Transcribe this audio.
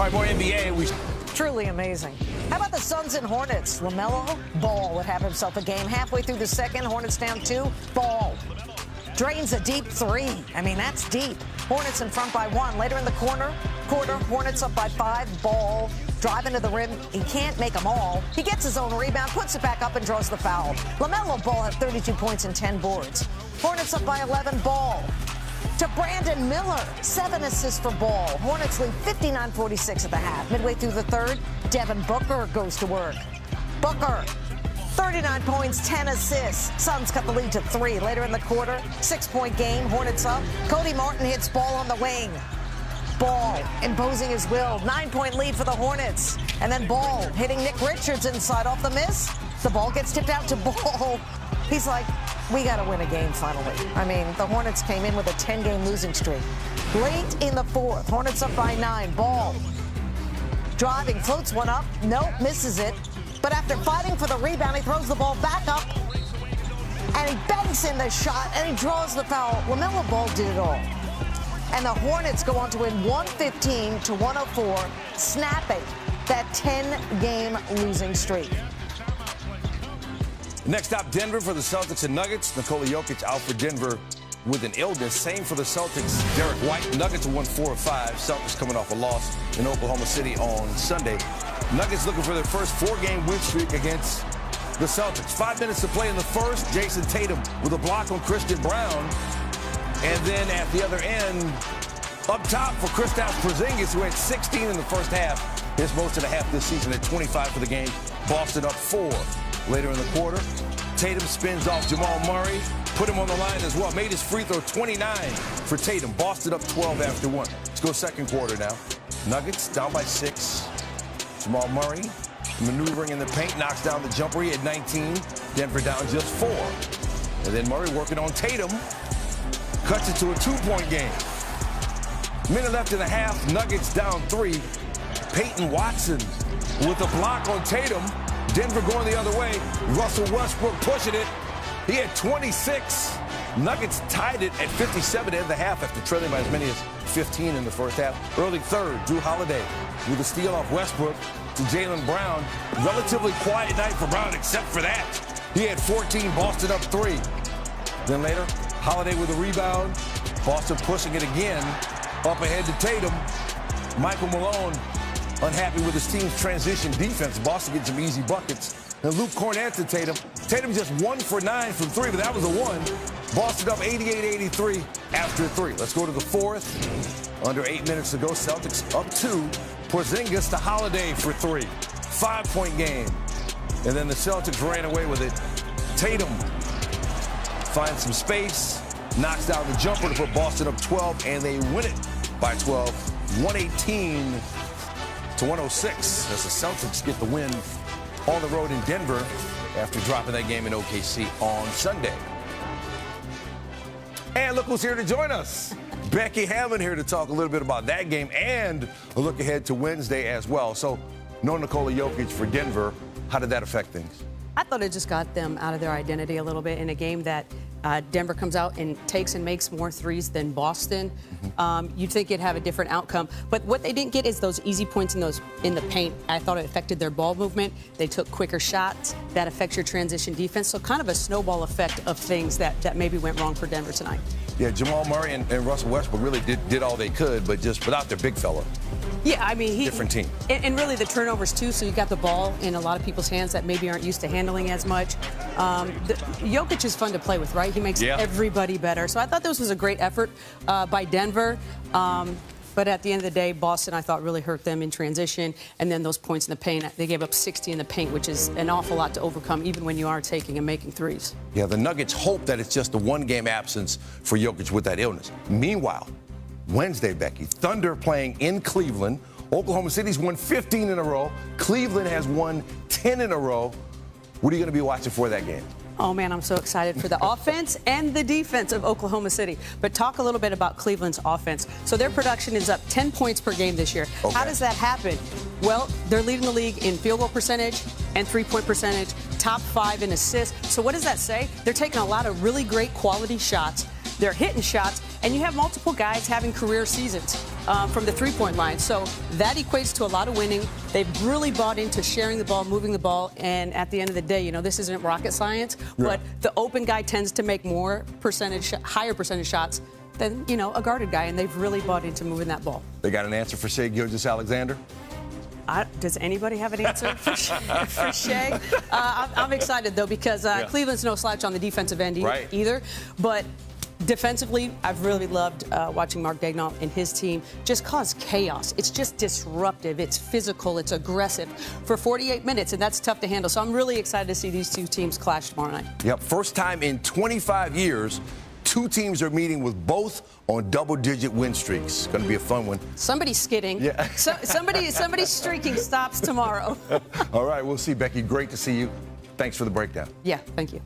All right, more NBA. Truly amazing. How about the Suns and Hornets? LaMelo Ball would have himself a game. Halfway through the second, Hornets down 2. Ball drains a deep 3. I mean, that's deep. Hornets in front by 1. Later in the quarter, Hornets up by 5. Ball driving to the rim. He can't make them all. He gets his own rebound, puts it back up, and draws the foul. LaMelo Ball had 32 points and 10 boards. Hornets up by 11. Ball to Brandon Miller. 7 assists for Ball. Hornets lead 59-46 at the half. Midway through the third, Devin Booker goes to work. Booker, 39 points, 10 assists. Suns cut the lead to 3. Later in the quarter, 6-point game. Hornets up. Cody Martin hits Ball on the wing. Ball imposing his will. 9-point lead for the Hornets. And then Ball hitting Nick Richards inside off the miss. The ball gets tipped out to Ball. He's like, we got to win a game finally. I mean, the Hornets came in with a 10-game losing streak. Late in the fourth, Hornets up by 9. Ball driving, floats one up. Nope, misses it. But after fighting for the rebound, he throws the ball back up. And he banks in the shot, and he draws the foul. LaMelo Ball did it all. And the Hornets go on to win 115-104, snapping that 10-game losing streak. Next up, Denver for the Celtics and Nuggets. Nikola Jokic out for Denver with an illness. Same for the Celtics. Derek White. Nuggets won 4 of 5. Celtics coming off a loss in Oklahoma City on Sunday. Nuggets looking for their first 4-game win streak against the Celtics. 5 minutes to play in the first. Jason Tatum with a block on Christian Brown. And then at the other end, up top for Kristaps Porzingis, who had 16 in the first half. His most of the half this season at 25 for the game. Boston up 4. Later in the quarter, Tatum spins off Jamal Murray, put him on the line as well. Made his free throw 29 for Tatum. Boston up 12 after 1. Let's go second quarter now. Nuggets down by 6. Jamal Murray maneuvering in the paint, knocks down the jumper. He had 19. Denver down just 4. And then Murray working on Tatum. Cuts it to a 2-point game. Minute left in the half. Nuggets down 3. Peyton Watson with a block on Tatum. Denver going the other way. Russell Westbrook pushing it. He had 26. Nuggets tied it at 57 to end the half after trailing by as many as 15 in the first half. Early third, Drew Holiday with a steal off Westbrook to Jaylen Brown. Relatively quiet night for Brown, except for that. He had 14, Boston up 3. Then later, Holiday with a rebound. Boston pushing it again. Up ahead to Tatum. Michael Malone unhappy with his team's transition defense. Boston gets some easy buckets. And Luke Cornett to Tatum. Tatum just 1 for 9 from 3, but that was a 1. Boston up 88-83 after 3. Let's go to the fourth. Under 8 minutes to go. Celtics up 2. Porzingis to Holiday for 3. 5-point game. And then the Celtics ran away with it. Tatum finds some space, knocks down the jumper to put Boston up 12, and they win it by 12. 118-106 as the Celtics get the win on the road in Denver after dropping that game in OKC on Sunday. And look who's here to join us. Becky Hammond here to talk a little bit about that game and a look ahead to Wednesday as well. So, no Nikola Jokic for Denver. How did that affect things? I thought it just got them out of their identity a little bit in a game that Denver comes out and takes and makes more threes than Boston. You'd think it'd have a different outcome. But what they didn't get is those easy points in the paint. I thought it affected their ball movement. They took quicker shots. That affects your transition defense. So kind of a snowball effect of things that maybe went wrong for Denver tonight. Yeah, Jamal Murray and Russell Westbrook really did all they could, but just without their big fella. Yeah, I mean, different team. And really the turnovers, too, so you got the ball in a lot of people's hands that maybe aren't used to handling as much. Jokic is fun to play with, right? He makes everybody better. So I thought this was a great effort by Denver. But at the end of the day, Boston, I thought, really hurt them in transition. And then those points in the paint, they gave up 60 in the paint, which is an awful lot to overcome, even when you are taking and making threes. Yeah, the Nuggets hope that it's just a one-game absence for Jokic with that illness. Meanwhile, Wednesday, Becky, Thunder playing in Cleveland. Oklahoma City's won 15 in a row. Cleveland has won 10 in a row. What are you going to be watching for that game? Oh, man, I'm so excited for the offense and the defense of Oklahoma City. But talk a little bit about Cleveland's offense. So their production is up 10 points per game this year. Okay. How does that happen? Well, they're leading the league in field goal percentage and three-point percentage, top 5 in assists. So what does that say? They're taking a lot of really great quality shots. They're hitting shots, And you have multiple guys having career seasons from the three-point line. So that equates to a lot of winning. They've really bought into sharing the ball, moving the ball. And at the end of the day, this isn't rocket science, but the open guy tends to make higher percentage shots than, a guarded guy. And they've really bought into moving that ball. They got an answer for Shai Gilgeous-Alexander? Does anybody have an answer for Shai? I'm excited, though, because Cleveland's no slouch on the defensive end either. But defensively, I've really loved watching Mark Daigneault and his team just cause chaos. It's just disruptive. It's physical. It's aggressive for 48 minutes, and that's tough to handle. So I'm really excited to see these two teams clash tomorrow night. Yep, first time in 25 years, two teams are meeting with both on double-digit win streaks. Going to be a fun one. Somebody's skidding. Yeah. Somebody's streaking stops tomorrow. All right, we'll see, Becky. Great to see you. Thanks for the breakdown. Yeah, thank you.